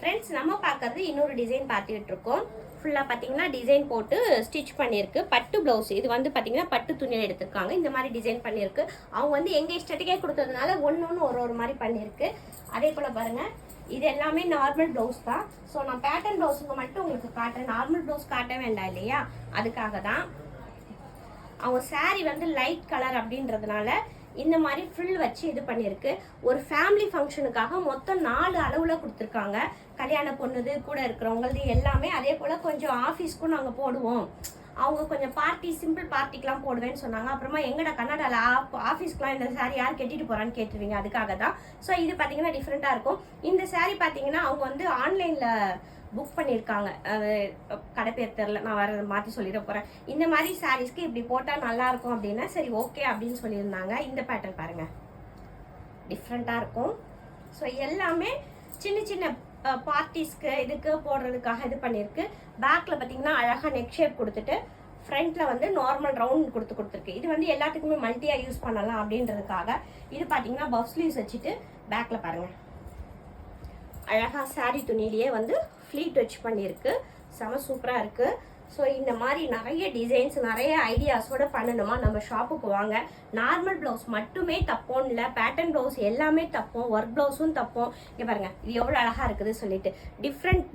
Friends நம்ம பார்க்கறது இன்னொரு டிசைன் பார்த்துக்கிட்டு இருக்கோம். ஃபுல்லாக பார்த்தீங்கன்னா டிசைன் போட்டு ஸ்டிச் பண்ணியிருக்கு. பட்டு ப்ளவுஸ் இது வந்து பார்த்தீங்கன்னா பட்டு துணியில் எடுத்திருக்காங்க. இந்த மாதிரி டிசைன் பண்ணியிருக்கு. அவங்க வந்து எங்கள் இஷ்டத்துக்கே கொடுத்ததுனால ஒன்று ஒரு மாதிரி பண்ணியிருக்கு. அதே போல் பாருங்கள், இது எல்லாமே நார்மல் ப்ளவுஸ் தான். ஸோ நான் பேட்டர்ன் ப்ளவுஸுங்க மட்டும் உங்களுக்கு காட்டுறேன். நார்மல் ப்ளவுஸ் காட்ட வேண்டாம் இல்லையா, அதுக்காக தான். அவங்க சாரீ வந்து லைட் கலர் அப்படின்றதுனால இந்த மாதிரி ஃப்ரில் வச்சு இது பண்ணியிருக்கு. ஒரு ஃபேமிலி ஃபங்க்ஷனுக்காக மொத்தம் 4 அளவில் கொடுத்துருக்காங்க. கல்யாண பொண்ணுது கூட இருக்கிறவங்களது எல்லாமே. அதே போல் கொஞ்சம் ஆஃபீஸ்க்கும் நாங்கள் போடுவோம். அவங்க கொஞ்சம் பார்ட்டி சிம்பிள் பார்ட்டிக்கெலாம் போடுவேன்னு சொன்னாங்க. அப்புறமா எங்கடா கன்னடாவில் ஆஃபீஸ்க்குலாம் இந்த சாரீ யார் கட்டிட்டு போகிறான்னு கேட்டுருவீங்க, அதுக்காக தான். ஸோ இது பார்த்தீங்கன்னா டிஃப்ரெண்ட்டாக இருக்கும். இந்த சாரீ பார்த்தீங்கன்னா அவங்க வந்து ஆன்லைனில் புக் பண்ணியிருக்காங்க. அது கடை பேர் தெரில, நான் வேறு மாற்றி சொல்லிட போகிறேன். இந்த மாதிரி சாரீஸ்க்கு இப்படி போட்டால் நல்லாயிருக்கும் அப்படின்னா சரி ஓகே அப்படின்னு சொல்லியிருந்தாங்க. இந்த பேட்டர்ன் பாருங்கள், டிஃப்ரெண்ட்டாக இருக்கும். ஸோ எல்லாமே சின்ன சின்ன பார்ட்டிஸ்க்கு இதுக்கு போடுறதுக்காக இது பண்ணியிருக்கு. பேக்கில் பார்த்தீங்கன்னா அழகாக நெக் ஷேப் கொடுத்துட்டு ஃப்ரண்ட்டில் வந்து நார்மல் ரவுண்ட் கொடுத்துருக்கு. இது வந்து எல்லாத்துக்குமே மல்டியாக யூஸ் பண்ணலாம் அப்படின்றதுக்காக. இது பார்த்தீங்கன்னா பஃப் ஸ்லீவ்ஸ் வச்சுட்டு பேக்கில் பாருங்கள் அழகாக சாரீ துணியிலேயே வந்து ஃப்ளீட் வச்சு பண்ணியிருக்கு. செம சூப்பராக இருக்குது. ஸோ இந்த மாதிரி நிறைய டிசைன்ஸ் நிறைய ஐடியாஸோட பண்ணணுமா நம்ம ஷாப்புக்கு வாங்க. நார்மல் ப்ளவுஸ் மட்டுமே தப்போம் இல்லை, பேட்டர்ன் ப்ளவுஸ் எல்லாமே தப்போம், ஒர்க் ப்ளவுஸும் தப்போம். இங்கே பாருங்கள், இது எவ்வளோ அழகாக இருக்குது சொல்லிட்டு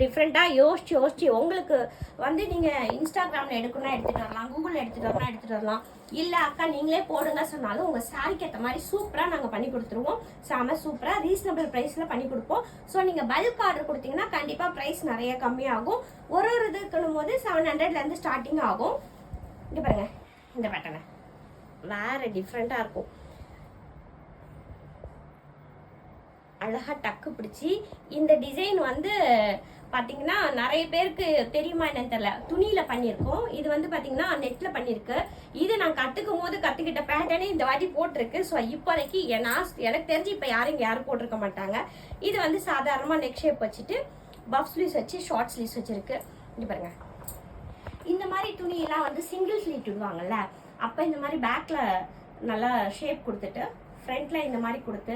டிஃப்ரெண்ட்டாக யோசிச்சு உங்களுக்கு வந்து நீங்கள் இன்ஸ்டாகிராமில் எடுக்கணும்னா எடுத்துகிட்டு வரலாம், கூகுளில் எடுத்துகிட்டு வரலாம். இல்லை அக்கா நீங்களே போடுங்க சொன்னாலும் உங்கள் சாரிக்கு ஏற்ற மாதிரி சூப்பராக நாங்கள் பண்ணி கொடுத்துருவோம். செம சூப்பராக ரீசனபிள் ப்ரைஸில் பண்ணி கொடுப்போம். ஸோ நீங்கள் பல்க் ஆர்டர் கொடுத்தீங்கன்னா கண்டிப்பாக ப்ரைஸ் நிறைய கம்மியாகும். ஒரு இதுக்குன்னும் போது 700லேருந்து ஸ்டார்டிங் ஆகும். இங்கே பாருங்கள், இந்த பேட்டர்னை வேறு டிஃப்ரெண்ட்டாக இருக்கும். அழகாக டக்கு பிடிச்சி இந்த டிசைன் வந்து பார்த்தீங்கன்னா நிறைய பேருக்கு தெரியுமா என்னன்னு தெரியல, துணியில் பண்ணியிருக்கோம். இது வந்து பார்த்தீங்கன்னா நெட்டில் பண்ணியிருக்கு. இது நான் கற்றுக்கிட்ட பேட்டர்னே இந்த வாட்டி போட்டிருக்கு. ஸோ இப்போதைக்கு எனக்கு தெரிஞ்சு இப்போ யாரும் போட்டிருக்க மாட்டாங்க. இது வந்து சாதாரணமாக நெக் ஷேப் வச்சுட்டு பஃப் ஸ்லீவ்ஸ் வச்சு ஷார்ட் ஸ்லீவ்ஸ் வச்சுருக்கு. இங்கே பாருங்கள், இந்த மாதிரி துணியெல்லாம் வந்து சிங்கிள் ஸ்லீட் விடுவாங்கல்ல, அப்போ இந்த மாதிரி பேக்கில் நல்லா ஷேப் கொடுத்துட்டு ஃப்ரண்ட்டில் இந்த மாதிரி கொடுத்து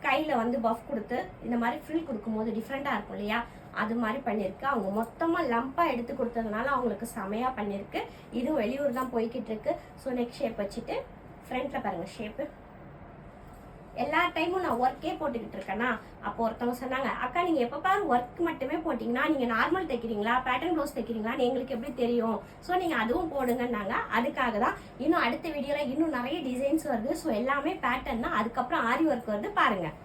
கையில் வந்து பஃப் கொடுத்து இந்த மாதிரி ஃப்ரில் கொடுக்கும்போது டிஃப்ரெண்ட்டாக இருக்கும் இல்லையா, அது மாதிரி பண்ணியிருக்கு. அவங்க மொத்தமாக லம்பாக எடுத்து கொடுத்ததுனால அவங்களுக்கு செமையாக பண்ணியிருக்கு. இதுவும் வெளியூர் தான் போய்கிட்டு இருக்கு. ஸோ நெக் ஷேப் வச்சுட்டு ஃப்ரண்ட்டில் பாருங்கள் ஷேப்பு. எல்லா டைமும் நான் ஒர்க்கே போட்டுக்கிட்டு இருக்கேன்னா, அப்போ ஒருத்தவங்க சொன்னாங்க, அக்கா நீங்கள் எப்போ பாரு ஒர்க் மட்டுமே போட்டிங்கன்னா நீங்கள் நார்மல் தைக்கிறீங்களா பேட்டர்ன் ப்ளவுஸ் தைக்கிறீங்களான்னு எங்களுக்கு எப்படி தெரியும், ஸோ நீங்கள் அதுவும் போடுங்கன்னாங்க. அதுக்காக தான் இன்னும் அடுத்த வீடியோவில் இன்னும் நிறைய டிசைன்ஸ் வருது. ஸோ எல்லாமே பேட்டர்ன் தான். அதுக்கப்புறம் ஆரி ஒர்க் வருது பாருங்கள்.